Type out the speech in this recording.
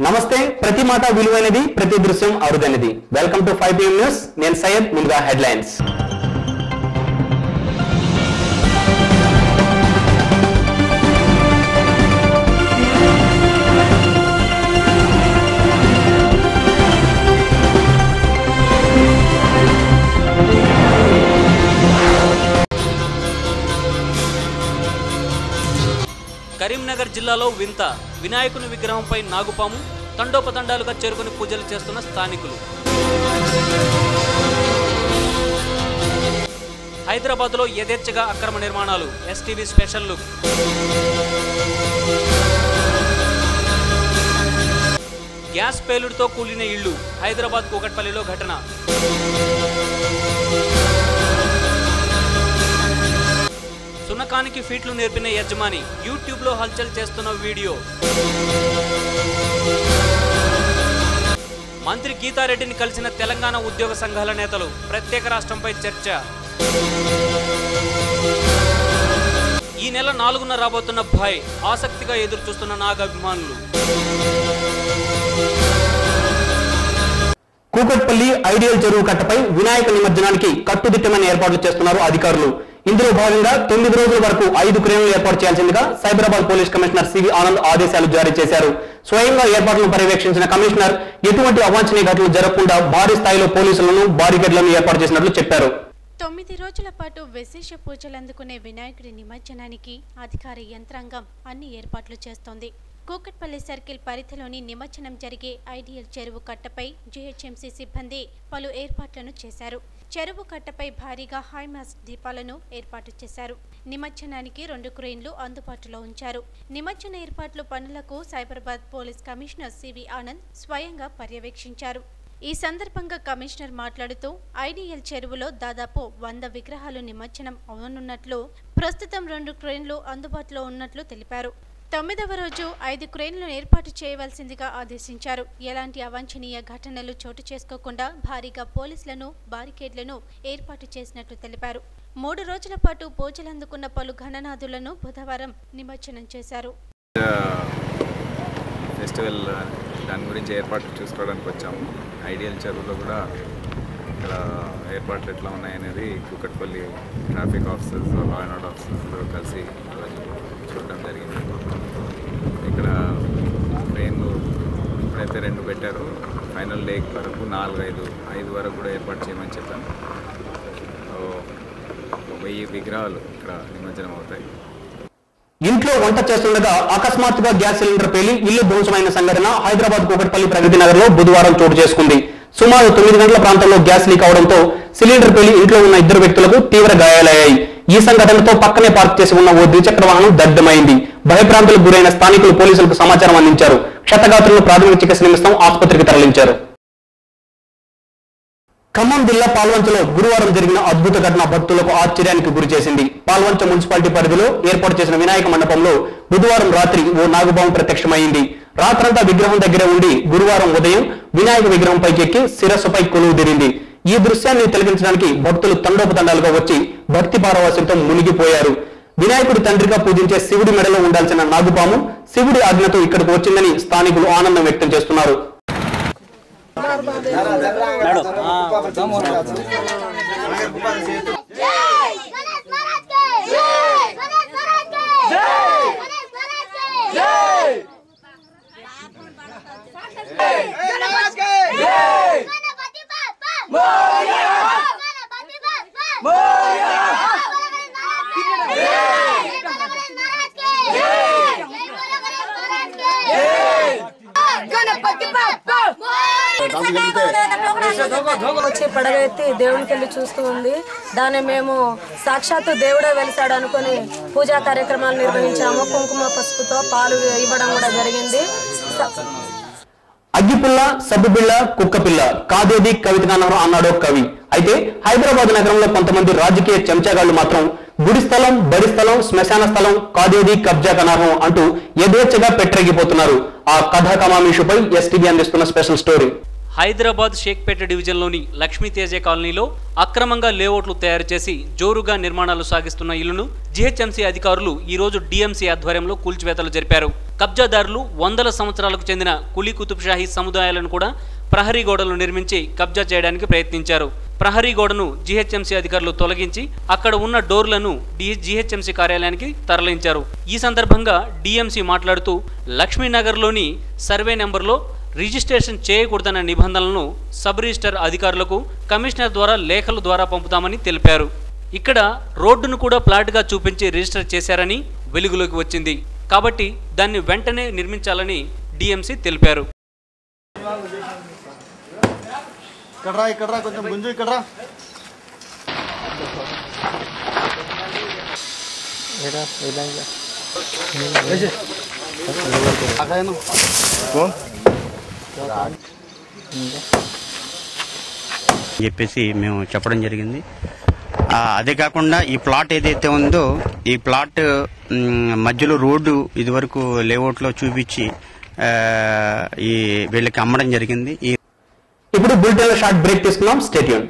నమస్తే ప్రతి మాట విలువైనది ప్రతి దృశ్యం అరుదైనది వెల్కమ్ టు 5 PM న్యూస్ నేను సయ్యద్ ముందుగా హెడ్లైన్స్ కరీంనగర్ జిల్లాలో వింత వినాయకుని విగ్రహంపై నాగుపాము తండోపతండాలుగా చేరుకుని పూజలు చేస్తున్న స్థానికులు. హైదరాబాద్లో యథేచ్ఛగా అక్రమ నిర్మాణాలు ఎస్టీవీ స్పెషల్ లుక్. గ్యాస్ పేలుడుతో కూలిన ఇళ్లు హైదరాబాద్ కూకట్పల్లిలో ఘటన. సునకానికి ఫీట్లు నేర్పిన యజమాని యూట్యూబ్లో హల్చల్ చేస్తున్న వీడియో. మంత్రి గీతారెడ్డిని కలిసిన తెలంగాణ ఉద్యోగ సంఘాల నేతలు ప్రత్యేక రాష్ట్రంపై చర్చ. ఈ నెల 4న రాబోతున్న భాయ్ ఆసక్తిగా ఎదురు చూస్తున్న నాగాభిమానులు. కూకట్పల్లి ఐడియల్ చెరువు కట్టపై వినాయక నిమజ్జనానికి కట్టుదిట్టమైన ఏర్పాట్లు చేస్తున్నారు అధికారులు. ఇందులో భాగంగా 9 రోజుల వరకు 5 క్రేన్లు ఏర్పాటు చేయాల్సిందిగా Cyberabad police commissioner CV Anand ఆదేశాలు జారీ చేశారు. స్వయంగా ఏర్పాట్లను పర్యవేక్షించిన కమిషనర్ ఎటువంటి అవాంఛనీయ ఘటనలు జరగకుండా భారీ స్థాయిలో పోలీసులను బారికేడ్లను ఏర్పాటు చేసినట్లు చెప్పారు. 9 రోజుల పాటు విశేష పూజలు అందుకునే వినాయకుడి నిమజ్జనానికి అధికార యంత్రాంగం అన్ని ఏర్పాట్లు చేస్తోంది. కూకట్పల్లి సర్కిల్ పరిధిలోని నిమజ్జనం జరిగే ఐడియల్ చెరువు కట్టపై జీహెచ్ఎంసీ సిబ్బంది పలు ఏర్పాట్లను చేశారు. చెరువు కట్టపై భారీగా హైమాస్ దీపాలను ఏర్పాటు చేశారు. నిమజ్జనానికి 2 క్రేన్లు అందుబాటులో ఉంచారు. నిమజ్జన ఏర్పాట్ల పనులకు Cyberabad police commissioner CV Anand స్వయంగా పర్యవేక్షించారు. ఈ సందర్భంగా కమిషనర్ మాట్లాడుతూ ఐడియల్ చెరువులో దాదాపు 100 విగ్రహాలు నిమజ్జనం అవనున్నట్లు, ప్రస్తుతం 2 క్రేన్లు అందుబాటులో ఉన్నట్లు తెలిపారు. 9వ రోజు 5 క్రేన్లను ఏర్పాటు చేయవలసిందిగా ఆదేశించారు. ఎలాంటి అవాంఛనీయ ఘటనలు చోటు చేసుకోకుండా భారీగా పోలీసులను బారికేడ్లను ఏర్పాటు చేసినట్లు తెలిపారు. 3 రోజుల పాటు పూజలు అందుకున్న పలు గణనాథులను బుధవారం నిమజ్జనం చేశారు. ఫెస్టివల్ దాని గురించి ఏర్పాట్లు చూసుకోవడానికి వచ్చాము. ఐడియల్ చెరువులో కూడా ఇక్కడ ఏర్పాట్లు ఎట్లా ఉన్నాయనేది Kukatpally traffic officers, law and order officers కలిసి చూడడం జరిగింది. ఇక్కడ ట్రైన్లు ఇప్పుడైతే 2 పెట్టారు. ఫైనల్ డే వరకు 4-5 వరకు కూడా ఏర్పాటు చేయమని చెప్పాను. 1000 విగ్రహాలు ఇక్కడ నిమజ్జనం అవుతాయి. ఇంట్లో వంట చేస్తుండగా అకస్మాత్తుగా గ్యాస్ సిలిండర్ పేలి ఇల్లు ధ్వంసమైన సంఘటన హైదరాబాద్ కూకట్పల్లి ప్రగతి నగర్ లో బుధవారం చోటు చేసుకుంది. సుమారు 9 గంటల ప్రాంతంలో గ్యాస్ లీక్ అవడంతో సిలిండర్ పేలి ఇంట్లో ఉన్న 2 వ్యక్తులకు తీవ్ర గాయాలయ్యాయి. ఈ సంఘటనతో పక్కనే పార్క్ చేసి ఉన్న ఓ ద్విచక్ర వాహనం దగ్ధమైంది. భయభ్రాంతులకు గురైన స్థానికులు పోలీసులకు సమాచారం అందించారు. క్షతగాత్రులను ప్రాథమిక చికిత్స నిమిత్తం ఆసుపత్రికి తరలించారు. ఖమ్మం జిల్లా పాల్వంచలో గురువారం జరిగిన అద్భుత ఘటన భక్తులకు ఆశ్చర్యానికి గురిచేసింది. పాల్వంచ మున్సిపాలిటీ పరిధిలో ఏర్పాటు చేసిన వినాయక మండపంలో బుధవారం రాత్రి ఓ నాగుపాము ప్రత్యక్షమైంది. రాత్రంతా విగ్రహం దగ్గర ఉండి గురువారం ఉదయం వినాయక విగ్రహం పైకెక్కి శిరస్సుపై కొలువు తీరింది. ఈ దృశ్యాన్ని తిలకించడానికి భక్తులు తండోపతండాలుగా వచ్చి భక్తి పారవశ్యంతో మునిగిపోయారు. వినాయకుడి తండ్రిగా పూజించే శివుడి మెడలో ఉండాల్సిన నాగుపాము శివుడి ఆజ్ఞతో ఇక్కడికి వచ్చిందని స్థానికులు ఆనందం వ్యక్తం చేస్తున్నారు. వచ్చి పడగెత్తి దేవునికి వెళ్ళి చూస్తూ ఉంది. దాన్ని మేము సాక్షాత్తు దేవుడే వెలిసాడు అనుకుని పూజా కార్యక్రమాలు నిర్వహించాము. కుంకుమ పసుపుతో పాలు ఇవ్వడం కూడా జరిగింది. అగ్గిపుల్ల, సబ్బుబిళ్ళ, కుక్కపిల్ల కాదేది కవితగానం అన్నాడో కవి. అయితే హైదరాబాద్ నగరంలో కొంతమంది రాజకీయ చెంచాగాళ్లు మాత్రం గుడి స్థలం, బడి స్థలం, శ్మశాన స్థలం కాదేది కబ్జా కనర్హం అంటూ యథేచ్ఛగా పెట్టరెగిపోతున్నారు. ఆ కథా కమామీషుపై ఎస్టీవీ అందిస్తున్న స్పెషల్ స్టోరీ. హైదరాబాద్ షేక్పేట డివిజన్లోని లక్ష్మీతేజ కాలనీలో అక్రమంగా లేఅవుట్లు తయారు చేసి జోరుగా నిర్మాణాలు సాగిస్తున్న ఇల్లును జీహెచ్ఎంసీ అధికారులు ఈ రోజు డిఎంసీ ఆధ్వర్యంలో కూల్చివేతలు జరిపారు. కబ్జాదారులు వందల సంవత్సరాలకు చెందిన కులీ కుతుబ్షాహీ సముదాయాలను కూడా ప్రహరీ గోడలు నిర్మించి కబ్జా చేయడానికి ప్రయత్నించారు. ప్రహరీ గోడను జీహెచ్ఎంసీ అధికారులు తొలగించి అక్కడ ఉన్న డోర్లను జీహెచ్ఎంసీ కార్యాలయానికి తరలించారు. ఈ సందర్భంగా డిఎంసీ మాట్లాడుతూ లక్ష్మీనగర్లోని సర్వే నెంబర్లో రిజిస్ట్రేషన్ చేయకూడదన్న నిబంధనలను సబ్ రిజిస్టర్ అధికారులకు కమిషనర్ ద్వారా లేఖల ద్వారా పంపుతామని తెలిపారు. ఇక్కడ రోడ్డును కూడా ప్లాట్గా చూపించి రిజిస్టర్ చేశారని వెలుగులోకి వచ్చింది. కాబట్టి దాన్ని వెంటనే నిర్మించాలని డిఎంసీ తెలిపారు. చెప్పేసి మేము చెప్పడం జరిగింది. అదే కాకుండా ఈ ప్లాట్ ఏదైతే ఉందో ఈ ప్లాట్ మధ్యలో రోడ్డు ఇదివరకు లేఅవుట్లో చూపించి ఈ వీళ్ళకి అమ్మడం జరిగింది. ఇప్పుడు బులెటిన్ లో షార్ట్ బ్రేక్ తీసుకున్నాం. Stay tune.